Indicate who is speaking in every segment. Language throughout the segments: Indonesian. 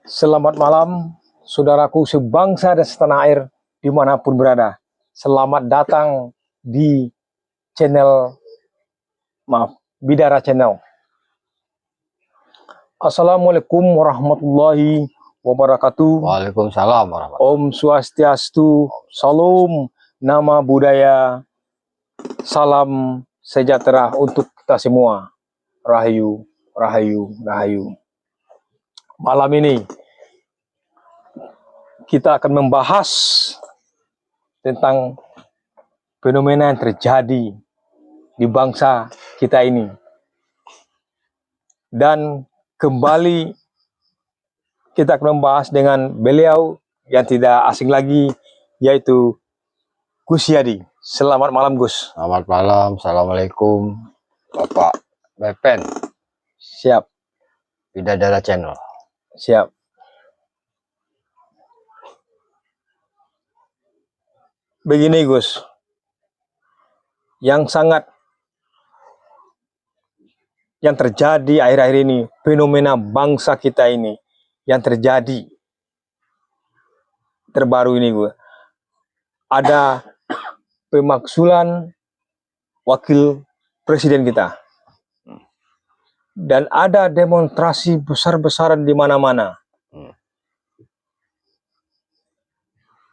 Speaker 1: Selamat malam, saudaraku sebangsa dan setanah air dimanapun berada. Selamat datang di channel, Bidara Channel. Assalamualaikum warahmatullahi wabarakatuh.
Speaker 2: Waalaikumsalam warahmatullahi
Speaker 1: Om Swastiastu, Salam, Nama Budaya, Salam sejahtera untuk kita semua. Rahayu, Rahayu, Rahayu. Malam ini kita akan membahas tentang fenomena yang terjadi di bangsa kita ini. Dan kembali kita akan membahas dengan beliau yang tidak asing lagi, yaitu Gus Yadi. Selamat malam, Gus.
Speaker 2: Selamat malam, assalamualaikum Bapak Bepen.
Speaker 1: Siap.
Speaker 2: Bidara Channel.
Speaker 1: Siap. Begini, Gus, yang terjadi akhir-akhir ini, fenomena bangsa kita ini yang terjadi terbaru ini, gue ada pemakzulan wakil presiden kita dan ada demonstrasi besar-besaran di mana-mana.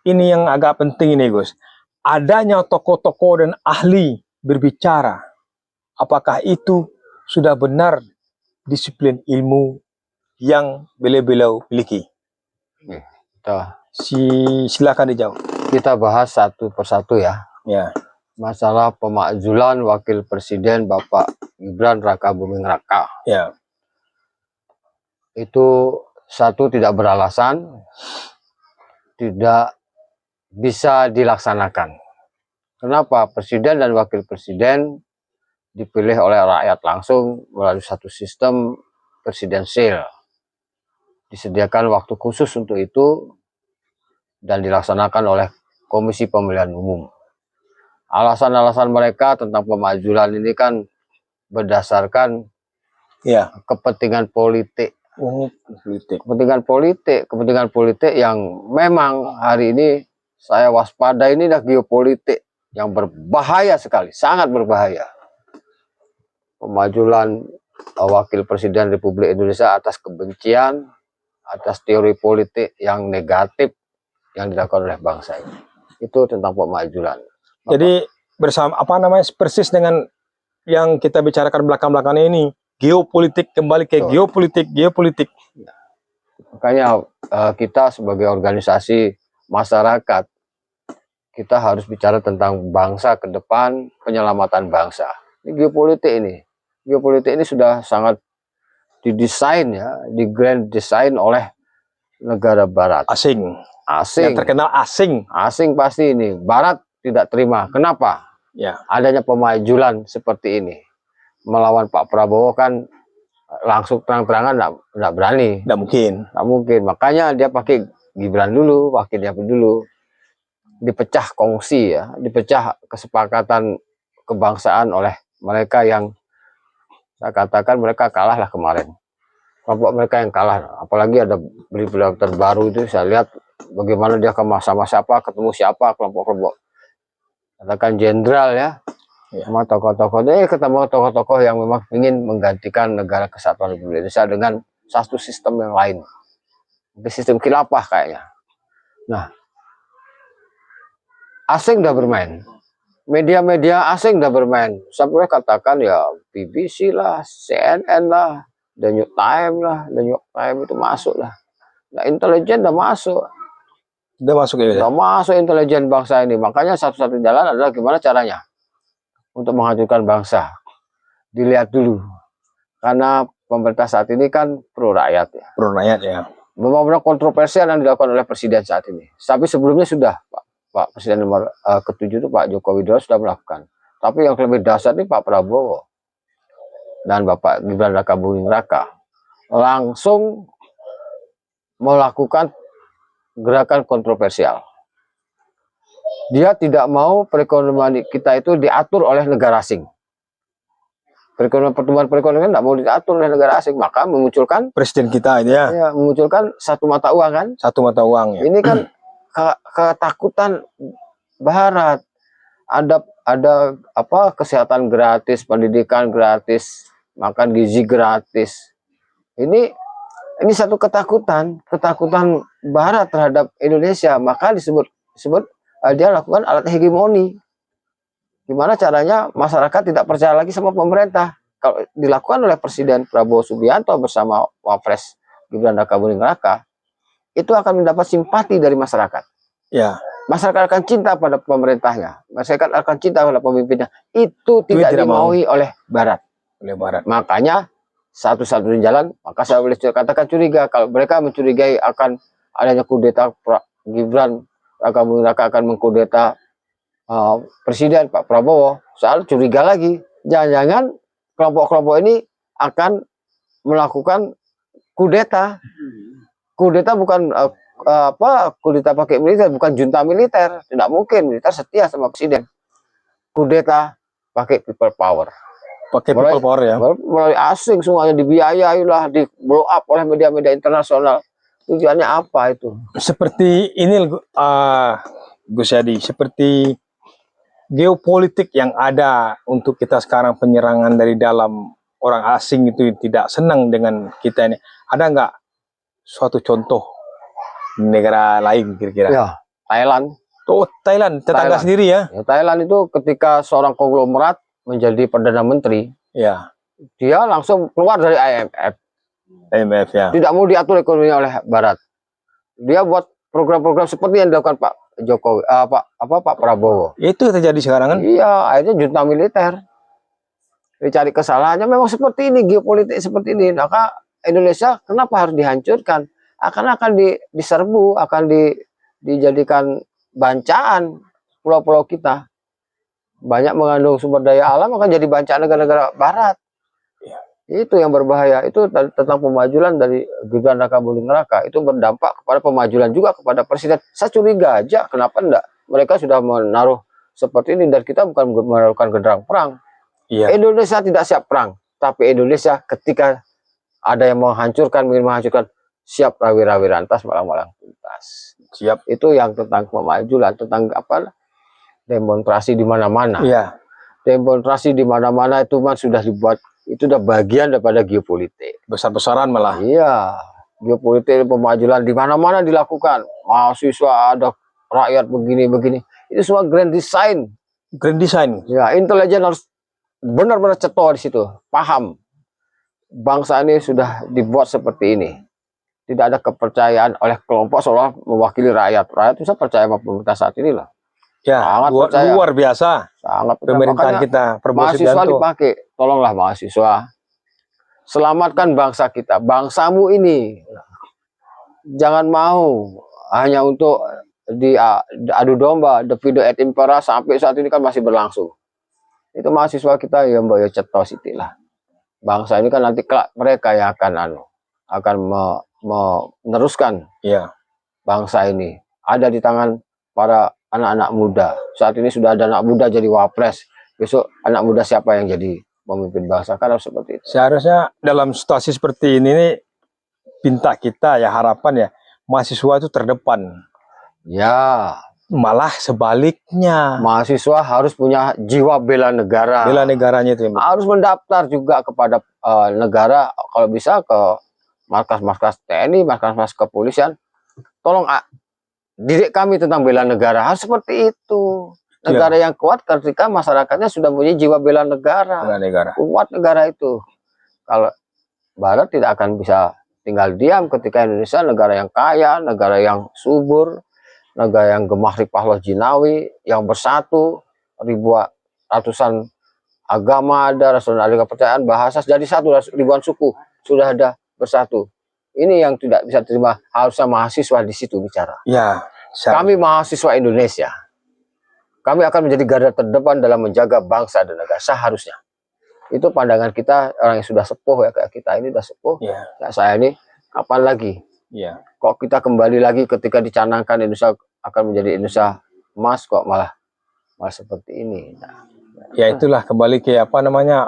Speaker 1: Ini yang agak penting ini, Gus. Adanya tokoh-tokoh dan ahli berbicara, apakah itu sudah benar disiplin ilmu yang beliau-beliau miliki? Silakan dijawab.
Speaker 2: Kita bahas satu persatu ya.
Speaker 1: Ya.
Speaker 2: Masalah pemakzulan wakil presiden Bapak Gibran Raka Buming Raka.
Speaker 1: Ya.
Speaker 2: Itu satu, tidak beralasan, tidak bisa dilaksanakan. Kenapa? Presiden dan wakil presiden dipilih oleh rakyat langsung melalui satu sistem presidensil. Disediakan waktu khusus untuk itu dan dilaksanakan oleh Komisi Pemilihan Umum. Alasan-alasan mereka tentang pemakzulan ini kan berdasarkan kepentingan politik. Kepentingan politik yang memang hari ini saya waspada, ini adalah geopolitik yang berbahaya sekali, sangat berbahaya. Pemakzulan wakil presiden Republik Indonesia atas kebencian, atas teori politik yang negatif yang dilakukan oleh bangsa ini. Itu tentang pemakzulan.
Speaker 1: Jadi bersama persis dengan yang kita bicarakan belakang-belakang ini, geopolitik, kembali ke geopolitik.
Speaker 2: Makanya kita sebagai organisasi masyarakat, kita harus bicara tentang bangsa ke depan, penyelamatan bangsa. Ini geopolitik ini. Geopolitik ini sudah sangat didesain ya, di grand design oleh negara barat.
Speaker 1: Asing. Yang terkenal asing.
Speaker 2: Asing pasti ini. Barat tidak terima. Kenapa?
Speaker 1: Ya.
Speaker 2: Adanya pemakzulan seperti ini. Melawan Pak Prabowo kan langsung terang-terangan nggak berani.
Speaker 1: Nggak mungkin.
Speaker 2: Nggak mungkin. Makanya dia pakai Gibran dulu, wakilnya dulu. Dipecah kongsi ya, dipecah kesepakatan kebangsaan oleh mereka yang saya katakan mereka kalah lah kemarin. Kelompok mereka yang kalah, apalagi ada berita terbaru itu saya lihat bagaimana dia sama siapa, ketemu siapa, kelompok-kelompok katakan jenderal ya, sama tokoh-tokoh, ketemu tokoh-tokoh yang memang ingin menggantikan negara kesatuan Republik Indonesia dengan satu sistem yang lain, sistem khilafah kayaknya. Nah, asing udah bermain, media-media asing udah bermain. Saya boleh katakan ya BBC lah, CNN lah, The New York Times lah, The New York Times itu masuk lah. Nah, intelijen udah masuk.
Speaker 1: Udah masuk ya?
Speaker 2: Udah masuk intelijen bangsa ini. Makanya satu-satu jalan adalah gimana caranya untuk menghancurkan bangsa. Dilihat dulu. Karena pemerintah saat ini kan pro rakyat ya.
Speaker 1: Pro rakyat ya.
Speaker 2: Beberapa kontroversial yang dilakukan oleh presiden saat ini. Tapi sebelumnya sudah Pak Presiden nomor ke-7 itu Pak Joko Widodo sudah melakukan. Tapi yang lebih dasar ini Pak Prabowo dan Bapak Gibran Raka Buming Raka langsung melakukan gerakan kontroversial. Dia tidak mau perekonomian kita itu diatur oleh negara asing. pertumbuhan perekonomian tidak mau diatur oleh negara asing, maka memunculkan
Speaker 1: Presiden kita itu ya,
Speaker 2: ya, memunculkan satu mata uang kan.
Speaker 1: satu mata uang ya.
Speaker 2: Ini kan ketakutan Barat. Ada apa, kesehatan gratis, pendidikan gratis, makan gizi gratis. Ini satu ketakutan Barat terhadap Indonesia, maka disebut dia lakukan alat hegemoni. Gimana caranya masyarakat tidak percaya lagi sama pemerintah? Kalau dilakukan oleh Presiden Prabowo Subianto bersama Wapres Gibran Rakabuming Raka, itu akan mendapat simpati dari masyarakat.
Speaker 1: Ya.
Speaker 2: Masyarakat akan cinta pada pemerintahnya, masyarakat akan cinta pada pemimpinnya. Itu tidak dimaui oleh Barat. Makanya satu-satunya jalan, maka saya boleh katakan curiga kalau mereka mencurigai akan adanya kudeta Gibran Rakabuming Raka akan mengkudeta Presiden Pak Prabowo. Soal curiga lagi, jangan-jangan kelompok-kelompok ini akan melakukan kudeta. Kudeta bukan kudeta pakai militer, bukan junta militer. Tidak mungkin, militer setia sama presiden. Kudeta pakai people power.
Speaker 1: Pakai people power ya.
Speaker 2: Melalui asing semuanya dibiayai lah, di blow up oleh media-media internasional. Tujuannya apa itu?
Speaker 1: Seperti ini Gus Yadi, seperti geopolitik yang ada untuk kita sekarang, penyerangan dari dalam, orang asing itu tidak senang dengan kita ini. Ada nggak suatu contoh negara lain kira-kira?
Speaker 2: Ya, Thailand.
Speaker 1: Oh, Thailand, tetangga sendiri ya?
Speaker 2: Ya, Thailand itu ketika seorang konglomerat menjadi perdana menteri,
Speaker 1: ya,
Speaker 2: dia langsung keluar dari IMF ya. Tidak mau diatur ekonominya oleh Barat. Dia buat program-program seperti yang dilakukan Pak Jokowi, Pak Prabowo.
Speaker 1: Itu terjadi sekarang kan?
Speaker 2: Iya, akhirnya junta militer. Dicari kesalahannya memang seperti ini, geopolitik seperti ini. Maka Indonesia kenapa harus dihancurkan? Akan diserbu, akan dijadikan bancaan pulau-pulau kita. Banyak mengandung sumber daya alam akan jadi bancaan negara-negara Barat. Itu yang berbahaya. Itu tentang pemajulan dari Gibran Rakabuming Raka. Itu berdampak kepada pemajulan juga kepada presiden. Saya curiga aja kenapa enggak. Mereka sudah menaruh seperti ini dan kita bukan melakukan genderang perang. Iya. Indonesia tidak siap perang, tapi Indonesia ketika ada yang ingin menghancurkan, siap rawi-rawi rantas, malang-malang tuntas. Siap. Itu yang tentang pemajulan, tentang apa? Demonstrasi di mana-mana. Iya. Demonstrasi di mana-mana itu kan sudah dibuat. Itu udah bagian daripada geopolitik.
Speaker 1: Besar-besaran malah.
Speaker 2: Iya, geopolitik, pemajulan di mana-mana dilakukan. Mahasiswa, ada rakyat begini-begini. Itu semua grand design.
Speaker 1: Grand design.
Speaker 2: Ya, intelijen harus benar-benar ceto di situ. Paham. Bangsa ini sudah dibuat seperti ini. Tidak ada kepercayaan oleh kelompok seolah mewakili rakyat. Rakyat bisa percaya sama pemerintah saat ini lah.
Speaker 1: Ya, luar biasa.
Speaker 2: Sangat
Speaker 1: pemerintahan kita.
Speaker 2: Mahasiswa dipakai. Tolonglah mahasiswa. Selamatkan bangsa kita. Bangsamu ini. Jangan mau hanya untuk diadu domba. The video et impera sampai saat ini kan masih berlangsung. Itu mahasiswa kita yang bayar cetos itulah. Bangsa ini kan nanti mereka yang akan meneruskan bangsa ini. Ada di tangan para anak-anak muda. Saat ini sudah ada anak muda jadi wapres. Besok anak muda siapa yang jadi pemimpin bangsa? Kan harus seperti itu.
Speaker 1: Seharusnya dalam situasi seperti ini pinta kita ya, harapan ya, mahasiswa itu terdepan.
Speaker 2: Ya.
Speaker 1: Malah sebaliknya.
Speaker 2: Mahasiswa harus punya jiwa bela negara.
Speaker 1: Bela negaranya itu.
Speaker 2: Harus mendaftar juga kepada negara. Kalau bisa ke markas-markas TNI, markas-markas kepolisian. Tolong didik kami tentang bela negara. Harus seperti itu. Negara yang kuat ketika masyarakatnya sudah punya jiwa bela negara.
Speaker 1: Bela negara.
Speaker 2: Kuat negara itu. Kalau Barat tidak akan bisa tinggal diam ketika Indonesia negara yang kaya, negara yang subur, negara yang gemah ripah jinawi, yang bersatu, ratusan agama ada, ratusan kepercayaan, bahasa jadi satu, ribuan suku sudah ada bersatu. Ini yang tidak bisa terima, harusnya mahasiswa di situ bicara.
Speaker 1: Ya,
Speaker 2: kami mahasiswa Indonesia, kami akan menjadi garda terdepan dalam menjaga bangsa dan negara seharusnya. Itu pandangan kita orang yang sudah sepuh ya, kayak kita ini sudah sepuh. Ya, saya ini kapan lagi? Ya. Kok kita kembali lagi ketika dicanangkan Indonesia akan menjadi Indonesia emas, kok malah seperti ini. Nah,
Speaker 1: Ya itulah kembali ke apa namanya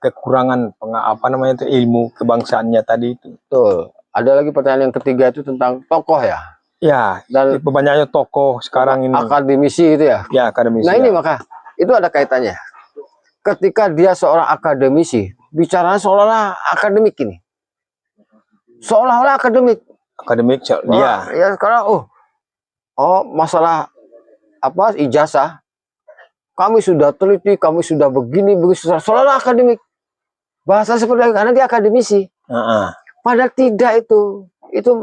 Speaker 1: kekurangan apa namanya itu ilmu kebangsaannya tadi itu.
Speaker 2: Betul. Ada lagi pertanyaan yang ketiga itu tentang tokoh ya.
Speaker 1: Ya,
Speaker 2: Dan
Speaker 1: banyaknya tokoh sekarang ini.
Speaker 2: akademisi gitu ya.
Speaker 1: Ya, akademisi.
Speaker 2: Nah ini
Speaker 1: ya.
Speaker 2: maka itu ada kaitannya. Ketika dia seorang akademisi, bicaranya seolah-olah akademik ini. Seolah-olah akademik.
Speaker 1: Akademik,
Speaker 2: Wah, ya sekarang masalah apa ijazah kami sudah teliti, kami sudah begini seolah-olah akademik. Bahasa seperti itu karena dia akademisi. Padahal tidak itu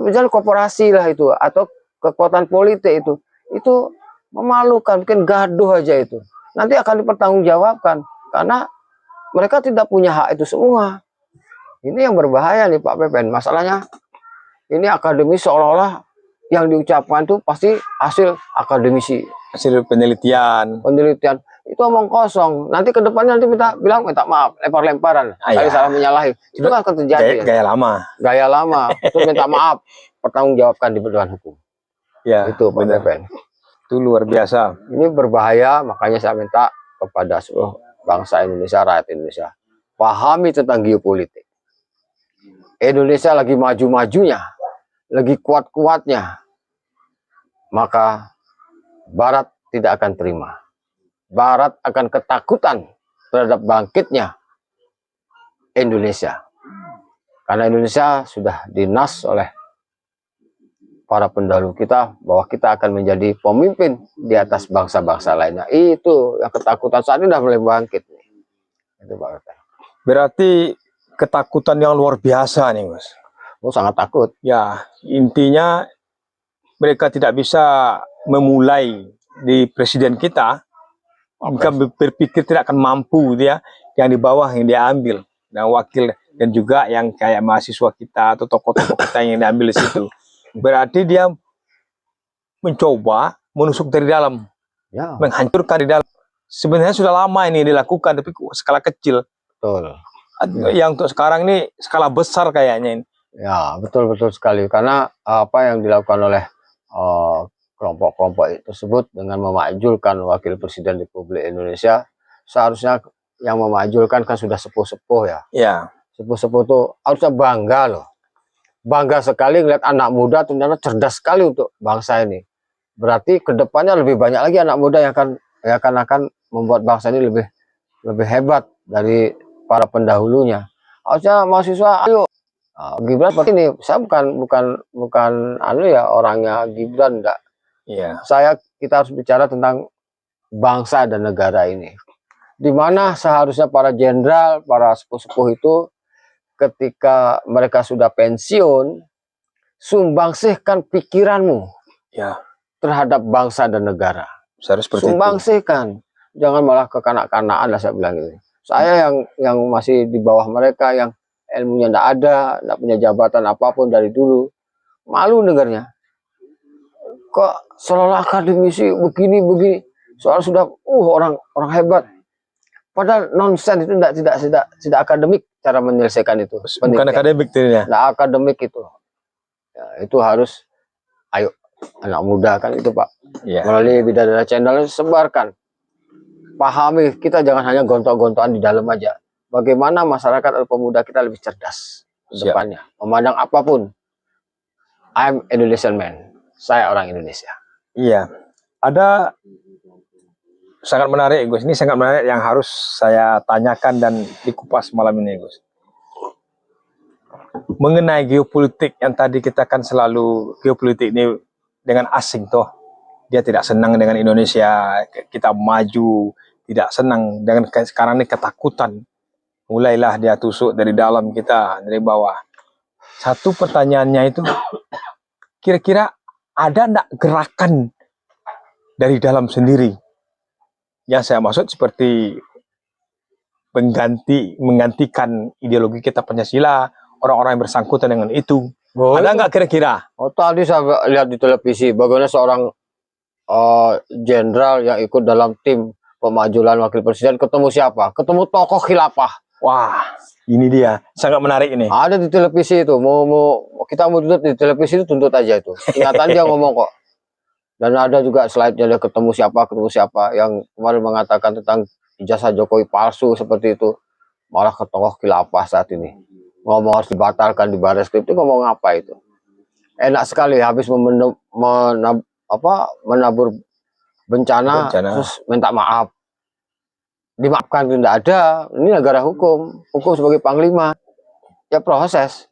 Speaker 2: misalnya korporasi lah itu atau kekuatan politik itu memalukan, bikin gaduh aja itu. Nanti akan dipertanggungjawabkan karena mereka tidak punya hak itu semua. Ini yang berbahaya nih Pak Pepen. Masalahnya ini akademis seolah-olah yang diucapkan tuh pasti hasil akademisi,
Speaker 1: hasil penelitian
Speaker 2: itu omong kosong. Nanti ke depannya nanti minta maaf, lempar-lemparan, salah menyalahi. Itu kan akan terjadi.
Speaker 1: Gaya lama.
Speaker 2: Terus minta maaf, pertanggungjawabkan di depan hukum.
Speaker 1: Ya,
Speaker 2: itu Pak Pepen.
Speaker 1: Itu luar biasa.
Speaker 2: Ini berbahaya, makanya saya minta kepada seluruh bangsa Indonesia, rakyat Indonesia, pahami tentang geopolitik. Indonesia lagi maju-majunya, lagi kuat-kuatnya, maka Barat tidak akan terima. Barat akan ketakutan terhadap bangkitnya Indonesia. Karena Indonesia sudah dinas oleh para pendahulu kita bahwa kita akan menjadi pemimpin di atas bangsa-bangsa lainnya. Itu yang ketakutan saat ini sudah mulai bangkit. Itu Pak.
Speaker 1: Berarti ketakutan yang luar biasa nih, Mas.
Speaker 2: Oh, sangat takut.
Speaker 1: Ya, intinya mereka tidak bisa memulai di presiden kita. Jika berpikir tidak akan mampu dia, yang di bawah yang dia ambil, dan wakil dan juga yang kayak mahasiswa kita atau tokoh-tokoh kita yang diambil di situ. Berarti dia mencoba menusuk dari dalam, ya, menghancurkan di dalam. Sebenarnya sudah lama ini dilakukan, tapi skala kecil.
Speaker 2: Betul.
Speaker 1: Yang untuk sekarang ini skala besar kayaknya ini.
Speaker 2: Ya, betul sekali. Karena apa yang dilakukan oleh kelompok-kelompok tersebut dengan memakzulkan wakil presiden Republik Indonesia, seharusnya yang memakzulkan kan sudah sepuh-sepuh ya.
Speaker 1: Ya.
Speaker 2: Sepuh-sepuh itu harusnya bangga loh. Bangga sekali ngeliat anak muda ternyata cerdas sekali untuk bangsa ini. Berarti kedepannya lebih banyak lagi anak muda yang akan membuat bangsa ini lebih hebat dari para pendahulunya. Harusnya mahasiswa ayo. Gibran seperti ini. Saya bukan orangnya Gibran enggak.
Speaker 1: Iya.
Speaker 2: Kita harus bicara tentang bangsa dan negara ini. Di mana seharusnya para jenderal, para sepuh-sepuh itu ketika mereka sudah pensiun, sumbangsihkan pikiranmu terhadap bangsa dan negara. Sumbangsihkan. Jangan malah kekanak-kanakan lah saya bilang itu. Saya yang masih di bawah mereka, yang ilmunya enggak ada, enggak punya jabatan apapun dari dulu, malu dengarnya. Kok seolah akademisi begini soal sudah orang hebat, padahal nonsen itu tidak akademik cara menyelesaikan itu.
Speaker 1: Bukan akademik ya.
Speaker 2: Tidak akademik itu ya, itu harus ayo anak muda kan itu Pak, melalui Bidadari Channel sebarkan, pahami, kita jangan hanya gontok-gontokan di dalam aja. Bagaimana masyarakat atau pemuda kita lebih cerdas ke depannya, memandang apapun. I'm Indonesian man. Saya orang Indonesia.
Speaker 1: Iya, ada sangat menarik, Gus. Ini sangat menarik yang harus saya tanyakan dan dikupas malam ini, Gus. Mengenai geopolitik yang tadi kita kan selalu geopolitik ini dengan asing toh. Dia tidak senang dengan Indonesia, kita maju, tidak senang dengan sekarang ini ketakutan. Mulailah dia tusuk dari dalam kita, dari bawah. Satu pertanyaannya itu, kira-kira ada enggak gerakan dari dalam sendiri? Yang saya maksud seperti menggantikan ideologi kita Pancasila, orang-orang yang bersangkutan dengan itu. Ada enggak kira-kira?
Speaker 2: Tadi saya lihat di televisi bagaimana seorang jenderal yang ikut dalam tim pemajulan wakil presiden ketemu siapa? Ketemu tokoh khilafah.
Speaker 1: Wah, ini dia sangat menarik ini.
Speaker 2: Ada di televisi itu, kita mau tuntut di televisi itu, tuntut aja itu. Kenyataan dia ngomong kok. Dan ada juga slide-nya dia ketemu siapa yang kemarin mengatakan tentang ijazah Jokowi palsu seperti itu, malah ke tokoh khilafah saat ini. Ngomong harus dibatalkan di Barreskrim itu ngomong apa itu? Enak sekali habis menabur bencana, terus minta maaf. Dimaafkan itu tidak ada. Ini negara hukum, hukum sebagai panglima. Ya proses.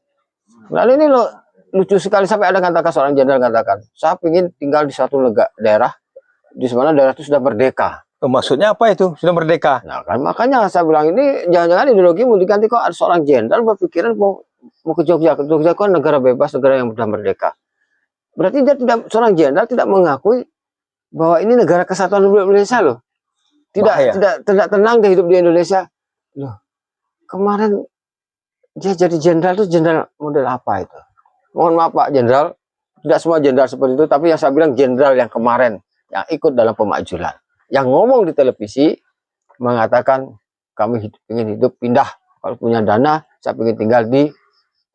Speaker 2: Lalu ini lo lucu sekali sampai ada katakan seorang jenderal katakan, saya ingin tinggal di suatu daerah di mana daerah itu sudah merdeka.
Speaker 1: Maksudnya apa itu? Sudah merdeka?
Speaker 2: Nah kan makanya saya bilang ini jangan-jangan ideologi mau diganti, kok ada seorang jenderal berpikiran mau ke Jogja. Ke Jogja kan negara bebas, negara yang sudah merdeka. Berarti dia tidak, seorang jenderal tidak mengakui bahwa ini negara kesatuan Republik Indonesia loh. Tidak tenang dia hidup di Indonesia. Loh, kemarin dia jadi jenderal itu jenderal model apa itu? Mohon maaf Pak Jenderal, tidak semua jenderal seperti itu, tapi yang saya bilang jenderal yang kemarin yang ikut dalam pemakzulan, yang ngomong di televisi mengatakan kami ingin hidup pindah, kalau punya dana saya ingin tinggal di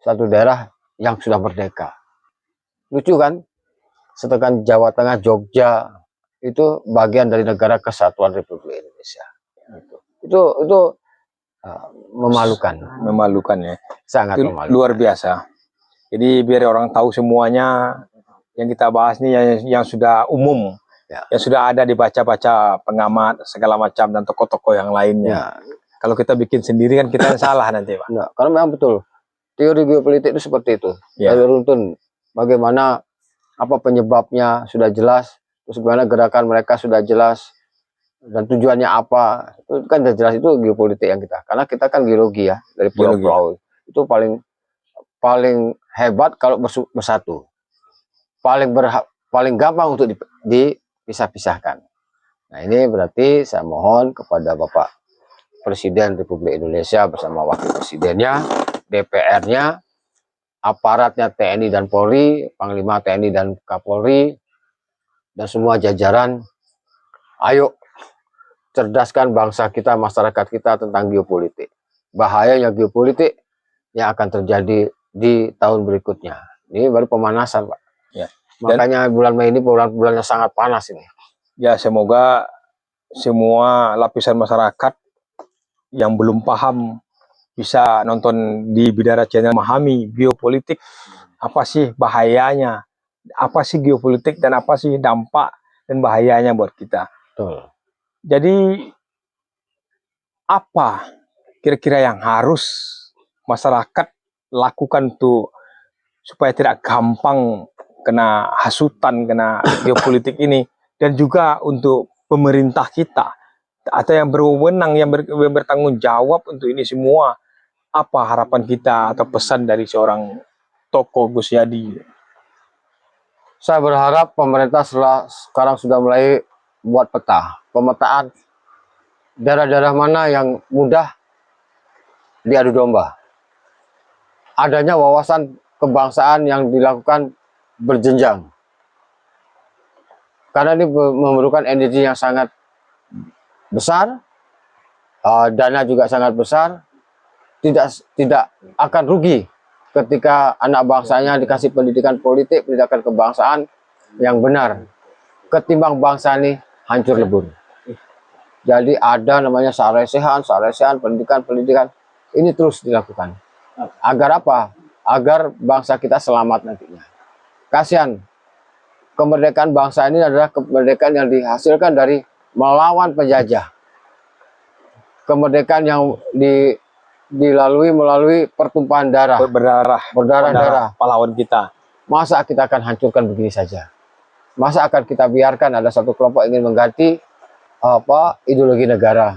Speaker 2: satu daerah yang sudah merdeka. Lucu kan? Sedangkan Jawa Tengah, Jogja itu bagian dari negara kesatuan Republik Indonesia. Itu memalukan.
Speaker 1: Memalukan ya.
Speaker 2: Sangat
Speaker 1: itu
Speaker 2: memalukan.
Speaker 1: Luar biasa. Jadi biar orang tahu semuanya yang kita bahas ini yang sudah umum. Ya. Yang sudah ada dibaca-baca pengamat segala macam dan tokoh-tokoh yang lainnya. Ya. Kalau kita bikin sendiri kan kita yang salah nanti Pak.
Speaker 2: Nah, karena memang betul teori geopolitik itu seperti itu. Ya. Dari runtun bagaimana apa penyebabnya sudah jelas, terus bagaimana gerakan mereka sudah jelas dan tujuannya apa. Itu kan sudah jelas, itu geopolitik yang kita. Karena kita kan geologi ya, dari pulau-pulau. Itu paling hebat kalau bersatu. Paling gampang untuk dipisah-pisahkan. Nah ini berarti saya mohon kepada Bapak Presiden Republik Indonesia bersama Wakil Presidennya, DPR-nya, aparatnya TNI dan Polri, Panglima TNI dan Kapolri, dan semua jajaran, ayo cerdaskan bangsa kita, masyarakat kita tentang geopolitik. Bahayanya geopolitik yang akan terjadi di tahun berikutnya. Ini baru pemanasan Pak. Ya. Makanya bulan Mei ini bulan-bulan yang sangat panas ini.
Speaker 1: Ya semoga semua lapisan masyarakat yang belum paham bisa nonton di Bidara Channel, memahami geopolitik, apa sih bahayanya, apa sih geopolitik dan apa sih dampak dan bahayanya buat kita.
Speaker 2: Betul.
Speaker 1: Jadi apa kira-kira yang harus masyarakat lakukan tuh supaya tidak gampang kena hasutan, kena geopolitik ini, dan juga untuk pemerintah kita atau yang berwenang, yang bertanggung jawab untuk ini semua, apa harapan kita atau pesan dari seorang tokoh Gus Yadi?
Speaker 2: Saya berharap pemerintah sekarang sudah mulai buat pemetaan daerah-daerah mana yang mudah diadu domba. Adanya wawasan kebangsaan yang dilakukan berjenjang. Karena ini memerlukan energi yang sangat besar, dana juga sangat besar, tidak akan rugi ketika anak bangsanya dikasih pendidikan politik, pendidikan kebangsaan yang benar, ketimbang bangsa ini hancur lebur. Jadi ada namanya saresehan, pendidikan ini terus dilakukan. Agar apa? Agar bangsa kita selamat nantinya. Kasihan, kemerdekaan bangsa ini adalah kemerdekaan yang dihasilkan dari melawan penjajah. Kemerdekaan yang dilalui melalui pertumpahan darah. Berdarah-darah
Speaker 1: pahlawan kita.
Speaker 2: Masa kita akan hancurkan begini saja? Masa akan kita biarkan ada satu kelompok ingin mengganti ideologi negara,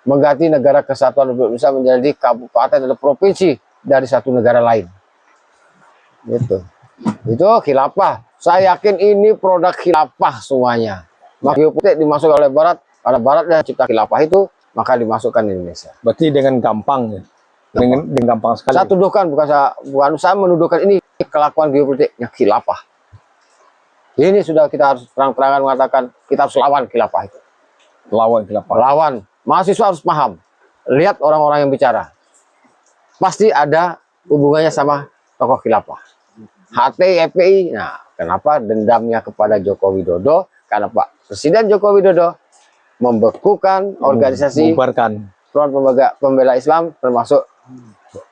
Speaker 2: mengganti negara kesatuan Republik Indonesia menjadi kabupaten atau provinsi dari satu negara lain? Itu khilafah. Saya yakin ini produk khilafah semuanya. Maka geopolitik dimasukkan oleh Barat, karena Barat yang cipta khilafah itu, maka dimasukkan Indonesia.
Speaker 1: Berarti dengan gampang ya? Dengan gampang sekali.
Speaker 2: Saya tuduhkan, bukan saya menuduhkan ini kelakuan geopolitiknya khilafah. Ini sudah kita harus terang-terangan mengatakan kita harus lawan khilafah itu.
Speaker 1: Lawan khilafah.
Speaker 2: Lawan. Mahasiswa harus paham. Lihat orang-orang yang bicara. Pasti ada hubungannya sama tokoh khilafah. HTI, FPI. Nah, kenapa dendamnya kepada Joko Widodo? Karena Pak Presiden Joko Widodo membekukan organisasi
Speaker 1: Bubarkan.
Speaker 2: Front Pembela Islam termasuk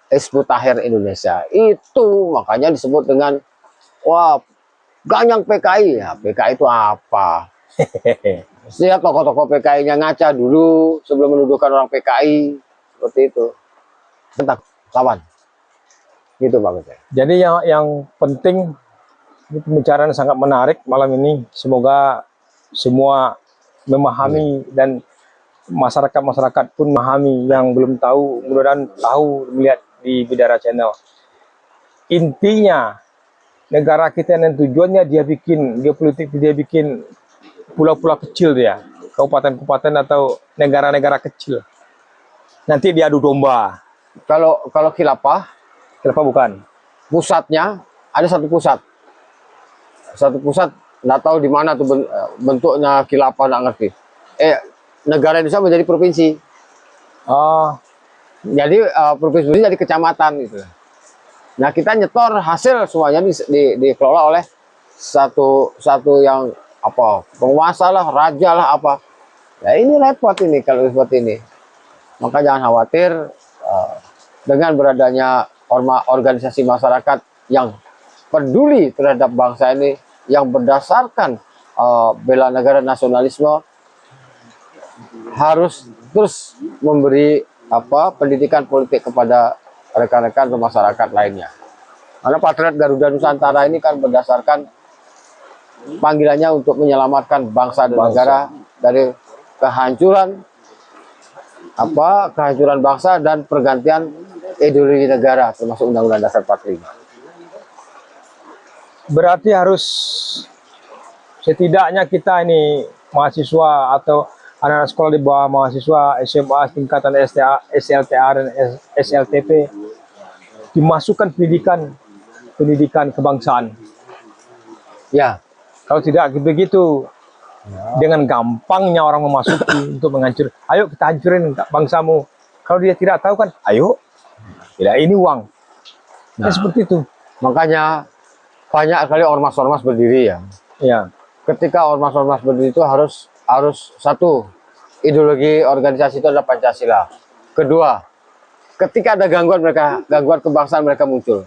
Speaker 2: Hizbut Tahrir Indonesia. Itu makanya disebut dengan wah ganyang PKI. Ya, PKI itu apa? Lihat tokoh-tokoh PKI-nya ngaca dulu sebelum menuduhkan orang PKI seperti itu. Tentang lawan. Gitu Pak Gusya.
Speaker 1: Jadi yang penting ini pembicaraan sangat menarik malam ini. Semoga semua memahami dan masyarakat pun memahami, yang belum tahu mudah-mudahan tahu melihat di Bidara Channel. Intinya negara kita yang tujuannya dia bikin geopolitik, dia bikin pulau-pulau kecil, dia kabupaten-kabupaten atau negara-negara kecil. Nanti diadu domba.
Speaker 2: Kalau khilafah,
Speaker 1: Kenapa bukan?
Speaker 2: pusatnya ada satu pusat. Satu pusat, nggak tahu di mana tuh bentuknya khilafah, nggak ngerti. Negara Indonesia menjadi provinsi.
Speaker 1: Oh,
Speaker 2: Jadi provinsi jadi kecamatan gitu. Nah kita nyetor hasil semuanya dikelola oleh satu yang apa penguasa lah, raja lah apa. Ya ini repot ini kalau seperti ini. Maka jangan khawatir dengan beradanya organisasi masyarakat yang peduli terhadap bangsa ini, yang berdasarkan bela negara, nasionalisme, harus terus memberi pendidikan politik kepada rekan-rekan atau masyarakat lainnya. Karena Patriot Garuda Nusantara ini kan berdasarkan panggilannya untuk menyelamatkan bangsa dan negara dari kehancuran kehancuran bangsa dan pergantian ideologi negara termasuk Undang-Undang Dasar 45.
Speaker 1: berarti harus setidaknya kita ini mahasiswa atau anak-anak sekolah di bawah mahasiswa SMA tingkatan SLTA dan SLTP dimasukkan pendidikan kebangsaan.
Speaker 2: Ya,
Speaker 1: Kalau tidak begitu, dengan gampangnya orang memasuki untuk menghancur. Ayo kita hancurin bangsamu. Kalau dia tidak tahu kan, ayo, tidak ini uang.
Speaker 2: Nah,
Speaker 1: Seperti itu.
Speaker 2: makanya banyak kali ormas-ormas berdiri ya.
Speaker 1: Ya,
Speaker 2: Ketika ormas-ormas berdiri itu harus satu, ideologi organisasi itu adalah Pancasila. Kedua, ketika ada gangguan kebangsaan mereka muncul.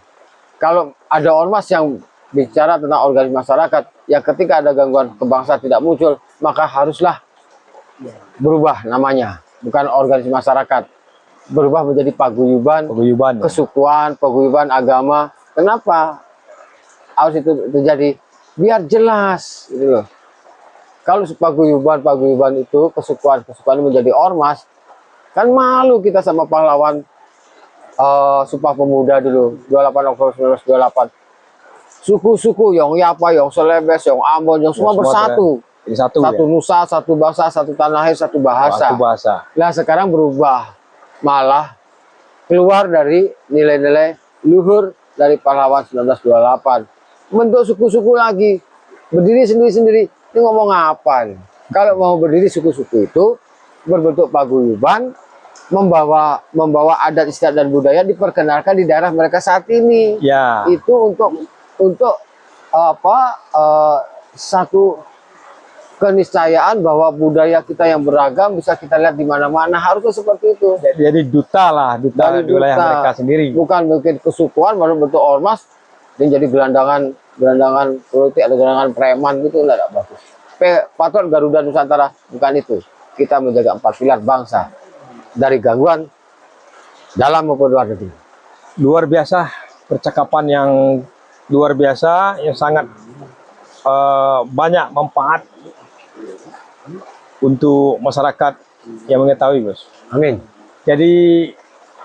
Speaker 2: Kalau ada ormas yang bicara tentang organisasi masyarakat, ya ketika ada gangguan kebangsaan tidak muncul, maka haruslah berubah namanya, bukan organisasi masyarakat, berubah menjadi paguyuban, kesukuan, paguyuban agama. Kenapa harus itu terjadi? Biar jelas, gitu loh. Kalau paguyuban itu, kesukuan menjadi ormas, kan malu kita sama pahlawan Sumpah Pemuda dulu, 28 Oktober 1928. Suku-suku, Yong Yapa, Yong Selebes, Yong Ambon, yang semua bersatu.
Speaker 1: jadi satu
Speaker 2: Nusa, satu bangsa, satu tanah air, satu bahasa. Nah sekarang berubah, malah keluar dari nilai-nilai luhur dari pahlawan 1928. Bentuk suku-suku lagi, berdiri sendiri-sendiri. Ini ngomong apa nih? Kalau mau berdiri suku-suku itu berbentuk paguyuban, membawa adat istiadat dan budaya diperkenalkan di daerah mereka saat ini.
Speaker 1: Ya.
Speaker 2: Itu untuk satu keniscayaan bahwa budaya kita yang beragam bisa kita lihat di mana-mana, harusnya seperti itu.
Speaker 1: Jadi duta di wilayah mereka sendiri.
Speaker 2: Bukan mungkin kesukuan baru bentuk ormas dan jadi gelandangan politik atau gelandangan preman gitu, enggak bagus. Patriot Garuda Nusantara bukan itu. Kita menjaga 4 pilar bangsa dari gangguan dalam maupun luar negeri.
Speaker 1: Luar biasa percakapan yang luar biasa, yang sangat banyak manfaat untuk masyarakat yang mengetahui, Bos.
Speaker 2: Amin.
Speaker 1: Jadi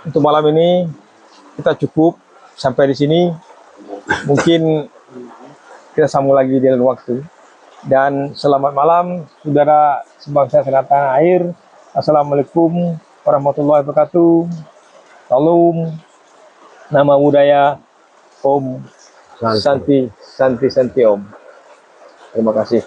Speaker 1: untuk malam ini kita cukup sampai di sini. Mungkin kita sambung lagi di lain waktu. Dan selamat malam saudara sebangsa setanah air. Assalamualaikum warahmatullahi wabarakatuh. Salam, nama budaya Om Santi Om. Terima kasih.